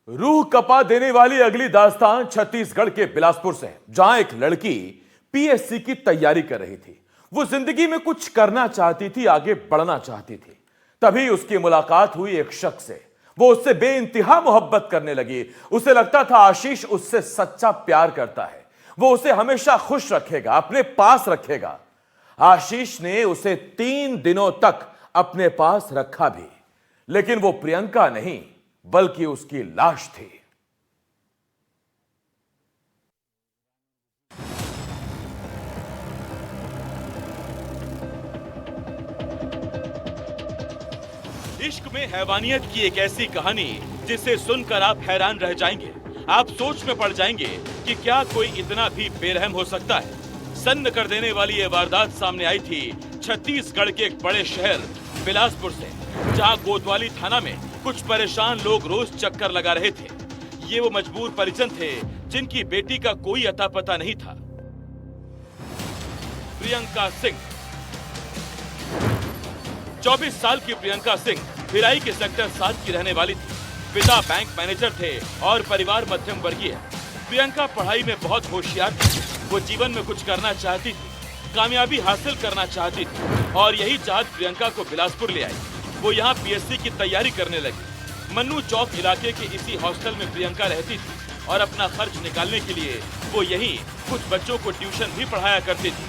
रूह कपा देने वाली अगली दास्तान छत्तीसगढ़ के बिलासपुर से है, जहां एक लड़की पीएससी की तैयारी कर रही थी। वो जिंदगी में कुछ करना चाहती थी, आगे बढ़ना चाहती थी। तभी उसकी मुलाकात हुई एक शख्स से। वो उससे बेइंतहा मोहब्बत करने लगी। उसे लगता था आशीष उससे सच्चा प्यार करता है, वो उसे हमेशा खुश रखेगा, अपने पास रखेगा। आशीष ने उसे 3 दिनों तक अपने पास रखा भी, लेकिन वो प्रियंका नहीं बल्कि उसकी लाश थी। इश्क में हैवानियत की एक ऐसी कहानी जिसे सुनकर आप हैरान रह जाएंगे। आप सोच में पड़ जाएंगे कि क्या कोई इतना भी बेरहम हो सकता है। सन्न कर देने वाली ये वारदात सामने आई थी छत्तीसगढ़ के एक बड़े शहर बिलासपुर से, जहां कोतवाली थाना में कुछ परेशान लोग रोज चक्कर लगा रहे थे। ये वो मजबूर परिजन थे जिनकी बेटी का कोई अता पता नहीं था। प्रियंका सिंह, 24 साल की प्रियंका सिंह भिलाई के सेक्टर 7 की रहने वाली थी। पिता बैंक मैनेजर थे और परिवार मध्यम वर्गीय। प्रियंका पढ़ाई में बहुत होशियार थी। वो जीवन में कुछ करना चाहती थी, कामयाबी हासिल करना चाहती थी, और यही चाहत प्रियंका को बिलासपुर ले आई। वो यहाँ पीएससी की तैयारी करने लगी। मन्नू चौक इलाके के इसी हॉस्टल में प्रियंका रहती थी और अपना खर्च निकालने के लिए वो यहीं कुछ बच्चों को ट्यूशन भी पढ़ाया करती थी।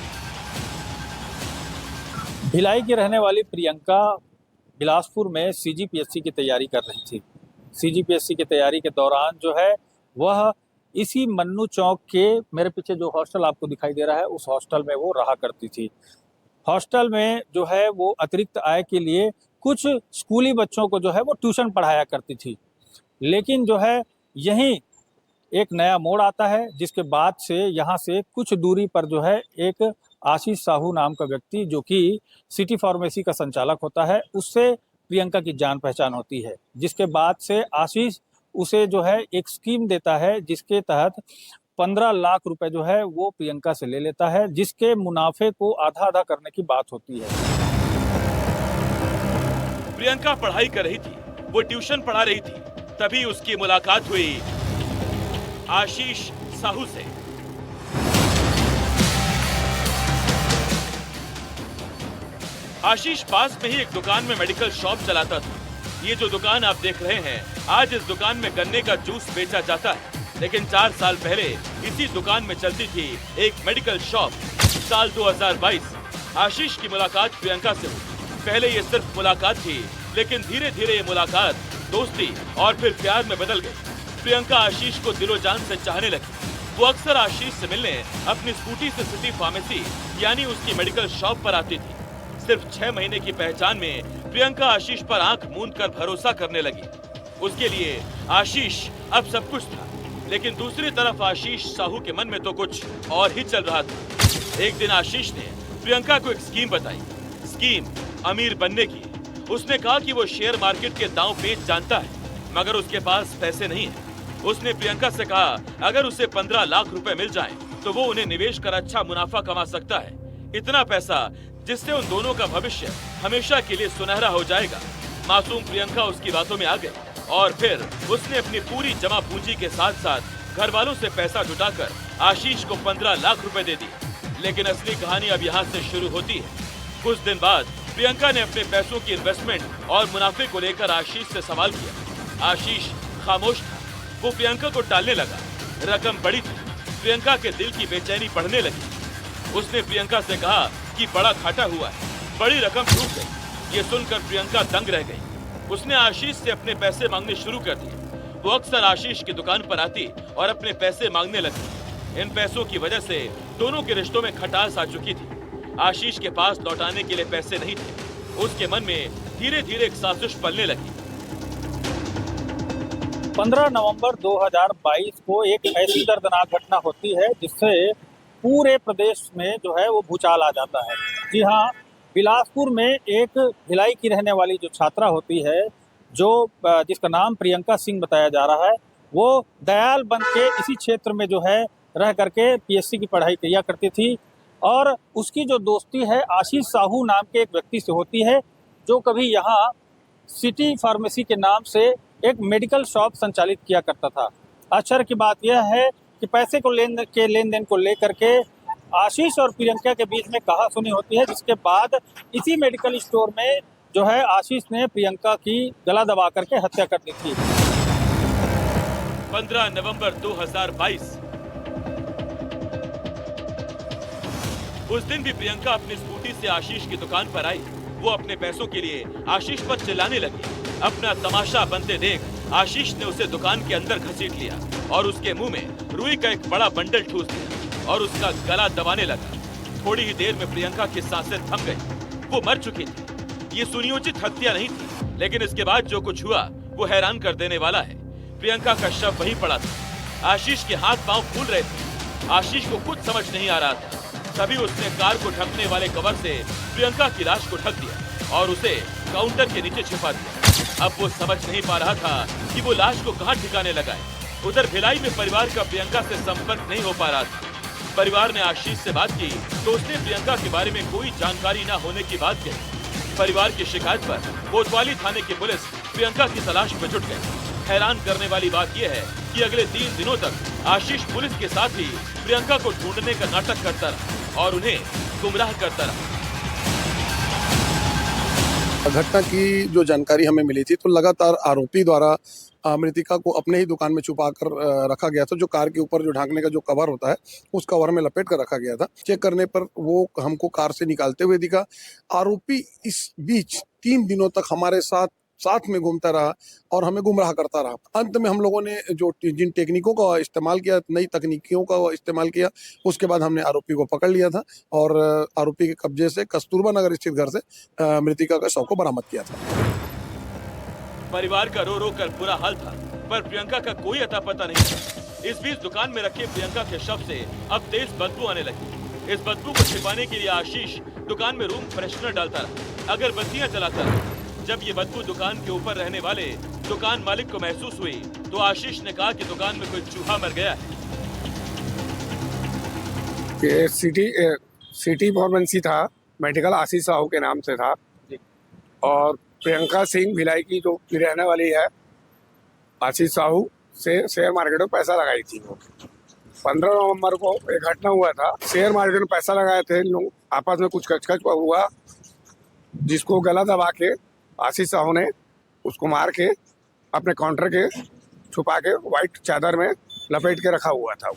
भिलाई की रहने वाली प्रियंका बिलासपुर में सीजीपीएससी की तैयारी कर रही थी। सीजीपीएससी की तैयारी के दौरान जो है वह इसी मन्नू चौक के मेरे पीछे जो हॉस्टल आपको दिखाई दे रहा है, उस हॉस्टल में वो रहा करती थी। हॉस्टल में जो है वो अतिरिक्त आय के लिए कुछ स्कूली बच्चों को जो है वो ट्यूशन पढ़ाया करती थी। लेकिन जो है यहीं एक नया मोड़ आता है, जिसके बाद से यहाँ से कुछ दूरी पर जो है एक आशीष साहू नाम का व्यक्ति, जो कि सिटी फार्मेसी का संचालक होता है, उससे प्रियंका की जान पहचान होती है। जिसके बाद से आशीष उसे जो है एक स्कीम देता है, जिसके तहत 15 लाख रुपए जो है वो प्रियंका से ले लेता है, जिसके मुनाफे को आधा आधा करने की बात होती है। प्रियंका पढ़ाई कर रही थी, वो ट्यूशन पढ़ा रही थी। तभी उसकी मुलाकात हुई आशीष साहू से। आशीष पास में ही एक दुकान में मेडिकल शॉप चलाता था। ये जो दुकान आप देख रहे हैं, आज इस दुकान में गन्ने का जूस बेचा जाता है, लेकिन 4 साल पहले इसी दुकान में चलती थी एक मेडिकल शॉप। साल 2022 आशीष की मुलाकात प्रियंका से हुई। पहले ये सिर्फ मुलाकात थी, लेकिन धीरे धीरे ये मुलाकात दोस्ती और फिर प्यार में बदल गई। प्रियंका आशीष को दिलो जान से चाहने लगी। वो अक्सर आशीष से मिलने अपनी स्कूटी से सिटी फार्मेसी यानी उसकी मेडिकल शॉप पर आती थी। सिर्फ 6 महीने की पहचान में प्रियंका आशीष पर आंख मूंद कर भरोसा करने लगी। उसके लिए आशीष अब सब कुछ था, लेकिन दूसरी तरफ आशीष साहू के मन में तो कुछ और ही चल रहा था। एक दिन आशीष ने प्रियंका को एक स्कीम बताई, स्कीम अमीर बनने की। उसने कहा कि वो शेयर मार्केट के दांव पेच जानता है, मगर उसके पास पैसे नहीं है। उसने प्रियंका से कहा अगर उसे 15 लाख रुपए मिल जाएं, तो वो उन्हें निवेश कर अच्छा मुनाफा कमा सकता है। इतना पैसा जिससे उन दोनों का भविष्य हमेशा के लिए सुनहरा हो जाएगा। मासूम प्रियंका उसकी बातों में आ गई और फिर उसने अपनी पूरी जमा पूंजी के साथ साथ घर वालों से पैसा जुटाकर आशीष को 15 लाख रुपए दे दिए। लेकिन असली कहानी अब यहाँ से शुरू होती है। कुछ दिन बाद प्रियंका ने अपने पैसों की इन्वेस्टमेंट और मुनाफे को लेकर आशीष से सवाल किया। आशीष खामोश था। वो प्रियंका को टालने लगा। रकम बड़ी थी। प्रियंका के दिल की बेचैनी बढ़ने लगी। उसने प्रियंका से कहा कि बड़ा घाटा हुआ है, बड़ी रकम डूब गई। ये सुनकर प्रियंका दंग रह गई। उसने आशीष से अपने पैसे मांगने शुरू कर दिए। वो अक्सर आशीष की दुकान पर आती और अपने पैसे मांगने लगी। इन पैसों की वजह से दोनों के रिश्तों में खटास आ चुकी थी। आशीष के पास लौटाने के लिए पैसे नहीं थे। उसके मन में धीरे धीरे एक साजिश पलने लगी। 15 नवंबर 2022 को एक ऐसी दर्दनाक घटना होती है जिससे पूरे प्रदेश में जो है वो भूचाल आ जाता है। जी हाँ, बिलासपुर में एक भिलाई की रहने वाली जो छात्रा होती है, जो जिसका नाम प्रियंका सिंह बताया जा रहा है, वो दयालबंद के इसी क्षेत्र में जो है रह करके पीएससी की पढ़ाई किया करती थी। और उसकी जो दोस्ती है आशीष साहू नाम के एक व्यक्ति से होती है, जो कभी यहाँ सिटी फार्मेसी के नाम से एक मेडिकल शॉप संचालित किया करता था। आश्चर्य की बात यह है कि पैसे को लेन देन को लेकर के आशीष और प्रियंका के बीच में कहासुनी होती है, जिसके बाद इसी मेडिकल स्टोर में जो है आशीष ने प्रियंका की गला दबा करके हत्या कर दी थी। 15 नवंबर 2022 उस दिन भी प्रियंका अपनी स्कूटी से आशीष की दुकान पर आई। वो अपने पैसों के लिए आशीष पर चिल्लाने लगी। अपना तमाशा बनते देख आशीष ने उसे दुकान के अंदर घसीट लिया और उसके मुंह में रुई का एक बड़ा बंडल ठूस दिया और उसका गला दबाने लगा। थोड़ी ही देर में प्रियंका की सांसें थम गई। वो मर चुकी थी। ये सुनियोजित हत्या नहीं थी, लेकिन इसके बाद जो कुछ हुआ वो हैरान कर देने वाला है। प्रियंका का शव वहीं पड़ा था। आशीष के हाथ पांव फूल रहे थे। आशीष को कुछ समझ नहीं आ रहा था। तभी उसने कार को ढकने वाले कवर से प्रियंका की लाश को ढक दिया और उसे काउंटर के नीचे छिपा दिया। अब वो समझ नहीं पा रहा था कि वो लाश को कहां ठिकाने लगाए। उधर भिलाई में परिवार का प्रियंका से संपर्क नहीं हो पा रहा था। परिवार ने आशीष से बात की तो उसने प्रियंका के बारे में कोई जानकारी न होने की बात कही। परिवार की शिकायत पर कोतवाली थाने की पुलिस प्रियंका की तलाश में जुट गई। हैरान करने वाली बात यह है कि अगले 3 दिनों तक आशीष पुलिस के साथ ही प्रियंका को ढूंढने का नाटक करता रहा और उन्हें गुमराह करता रहा। घटना की जो जानकारी हमें मिली थी तो लगातार आरोपी द्वारा मृतिका को अपने ही दुकान में छुपा कर रखा गया था। जो कार के ऊपर जो ढांकने का जो कवर होता है उस कवर में लपेट कर रखा गया था। चेक करने पर वो हमको कार से निकालते हुए दिखा। आरोपी इस बीच 3 दिनों तक हमारे साथ में घूमता रहा और हमें गुमराह करता रहा। अंत में हम लोगों ने जो जिन टेक्निकों का इस्तेमाल किया, नई तकनीकियों का इस्तेमाल किया, उसके बाद हमने आरोपी को पकड़ लिया था और आरोपी के कब्जे से कस्तूरबा नगर स्थित घर से मृतिका का शव को बरामद किया था। परिवार का रो रो कर बुरा हाल था, पर प्रियंका का कोई अता पता नहीं था। इस बीच दुकान में रखे प्रियंका के शव से अब तेज बदबू आने लगी। इस बदबू को छिपाने के लिए आशीष दुकान में रूम फ्रेशनर डालता रहा, अगरबत्तियां जलाता रहा। जब ये बदबू दुकान के ऊपर रहने वाले दुकान मालिक को महसूस हुई तो आशीष ने कहा कि दुकान में कोई चूहा मर गया है। ये सिटी फार्मेसी था, मेडिकल आशीष साहू के नाम से था और प्रियंका सिंह भिलाई की जो रहने वाली है आशीष साहू से शेयर मार्केट में पैसा लगाई थी। वो 15 नवंबर को एक घटना हुआ था। शेयर मार्केट में पैसा लगाए थे लोग, आपस में कुछ कचकच हुआ जिसको गला दबा के आशीष साहू ने उसको मार के अपने काउंटर के छुपा के व्हाइट चादर में लपेट के रखा हुआ था।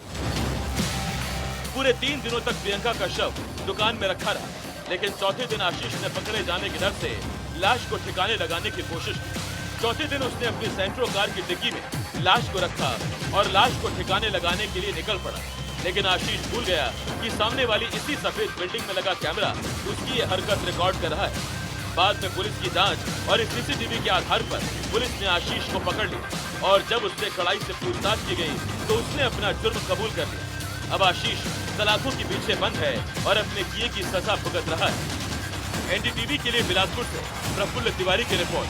पूरे 3 दिनों तक प्रियंका का शव दुकान में रखा रहा, लेकिन चौथे दिन आशीष ने पकड़े जाने के डर से लाश को ठिकाने लगाने की कोशिश की। चौथे दिन उसने अपनी सेंट्रो कार की डिक्की में लाश को रखा और लाश को ठिकाने लगाने के लिए निकल पड़ा। लेकिन आशीष भूल गया कि सामने वाली इसी सफेद बिल्डिंग में लगा कैमरा उसकी ये हरकत रिकॉर्ड कर रहा है। बाद में पुलिस की जांच और इस सीसीटीवी के आधार पर पुलिस ने आशीष को पकड़ लिया और जब उससे कड़ाई से पूछताछ की गई तो उसने अपना जुर्म कबूल कर लिया। अब आशीष सलाखों के पीछे बंद है और अपने किए की सजा भुगत रहा है। एनडीटीवी के लिए बिलासपुर से प्रफुल्ल तिवारी की रिपोर्ट।